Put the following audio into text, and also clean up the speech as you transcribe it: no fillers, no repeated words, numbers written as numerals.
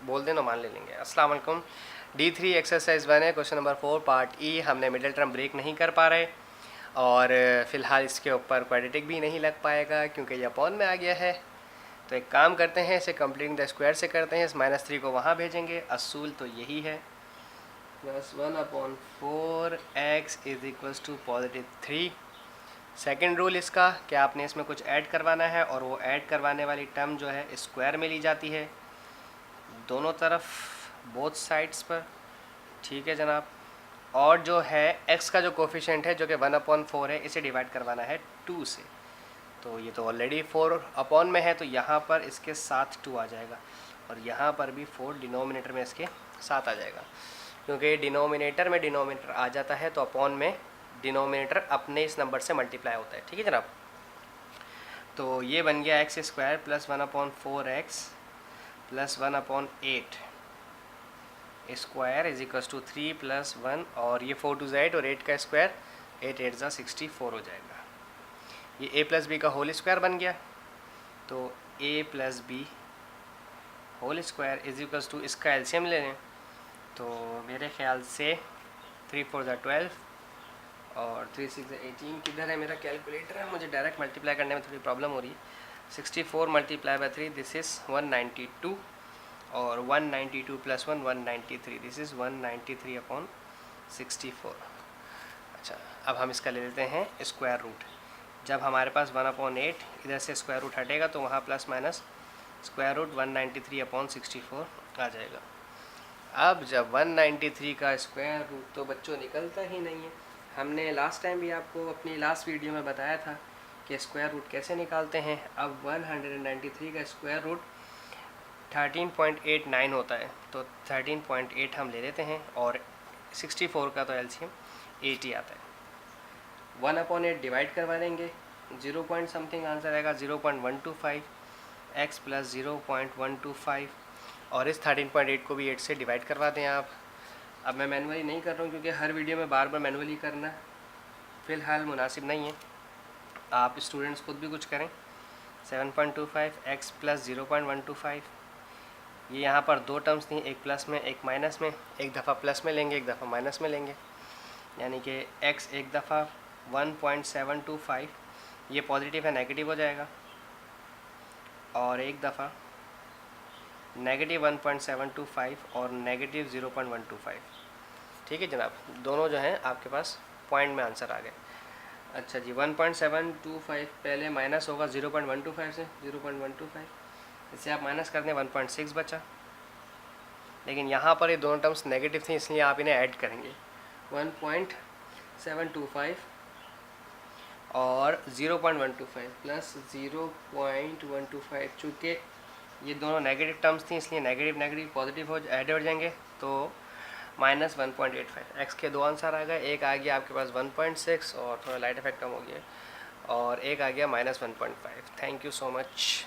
बोल देना मान ले लेंगे। अस्सलाम वालेकुम। D3 एक्सरसाइज 1 है, क्वेश्चन नंबर 4 पार्ट ई। हमने मिडिल टर्म ब्रेक नहीं कर पा रहे और फ़िलहाल इसके ऊपर क्वाड्रेटिक भी नहीं लग पाएगा क्योंकि ये अपॉन में आ गया है। तो एक काम करते हैं, इसे कंप्लीटिंग द स्क्वायर से करते हैं। इस -3 को वहाँ भेजेंगे। असूल तो यही है, +1/4 x is equals to +3। Second rule इसका कि आपने इसमें कुछ ऐड करवाना है और वो ऐड करवाने वाली टर्म जो है स्क्वायर में ली जाती है दोनों तरफ, बोथ साइड्स पर। ठीक है जनाब। और जो है x का जो कोफिशिएंट है जो कि 1/4 है, इसे डिवाइड करवाना है 2 से। तो ये तो ऑलरेडी 4 अपॉन में है, तो यहाँ पर इसके साथ 2 आ जाएगा और यहाँ पर भी 4 डिनोमिनेटर में इसके साथ आ जाएगा। क्योंकि डिनोमिनेटर में डिनोमिनेटर आ जाता है तो अपॉन में डिनोमिनेटर अपने इस नंबर से मल्टीप्लाई होता है। ठीक है जनाब। तो ये बन गया x² + 1/4x + 1/8 square is equals to 3 + 1 और ये 4 2 8 और 8 का स्क्वायर 8 8 ज़ा 64 हो जाएगा। ये a + b का होल स्क्वायर बन गया। तो a + b whole square is equals to, इसका एलसीएम ले लें तो मेरे ख्याल से 3 4 ज़ा 12 और 3 6 ज़ा 18। किधर है मेरा कैलकुलेटर? है, मुझे डायरेक्ट मल्टीप्लाई करने में थोड़ी प्रॉब्लम हो रही है। 64 × 3 दिस इज़ 192 और 192 + 1 193 दिस इज़ 193/64। अच्छा, अब हम इसका ले लेते हैं स्क्वायर रूट। जब हमारे पास 1/8 इधर से स्क्वायर रूट हटेगा तो वहाँ प्लस माइनस स्क्वायर रूट 193/64 आ जाएगा। अब जब 193 का स्क्वायर रूट तो बच्चों निकलता ही नहीं है। हमने लास्ट टाइम भी आपको अपनी लास्ट वीडियो में बताया था कि स्क्वायर रूट कैसे निकालते हैं। अब 193 का स्क्वायर रूट 13.89 होता है, तो 13.8 हम ले लेते हैं और 64 का तो एलसीएम 80 आता है। 1/8 डिवाइड करवा देंगे, 0 पॉइंट समथिंग आंसर आएगा, 0.125 x + 0.125 और इस 13.8 को भी 8 से डिवाइड करवा दें आप। अब मैं मैनुअली नहीं कर रहा हूँ क्योंकि हर वीडियो में बार बार मैनुअली करना फ़िलहाल मुनासिब नहीं है। आप स्टूडेंट्स खुद भी कुछ करें। 7.25 x + 0.125, ये यहाँ पर दो टर्म्स थी, एक प्लस में एक माइनस में। एक दफ़ा प्लस में लेंगे, एक दफ़ा माइनस में लेंगे, यानी कि x एक दफ़ा 1.725 ये पॉजिटिव है, नेगेटिव हो जाएगा, और एक दफ़ा -1.725 और -0.125। ठीक है जनाब, दोनों जो हैं आपके पास पॉइंट में आंसर आ गए। अच्छा जी, 1.725 पहले माइनस होगा 0.125 से, 0.125 इससे आप माइनस कर दें 1.6 बचा। लेकिन यहाँ पर ये दोनों टर्म्स नेगेटिव थी इसलिए आप इन्हें ऐड करेंगे। 1.725 और 0.125 प्लस 0.125, चूँकि ये दोनों नेगेटिव टर्म्स थी इसलिए नेगेटिव नेगेटिव पॉजिटिव हो ऐड हो जाएंगे, तो -1.85। एक्स के दो आंसर आ गए, एक आ गया आपके पास 1.6 और थोड़ा लाइट इफेक्ट कम हो गया, और एक आ गया -1.5। Thank you so much.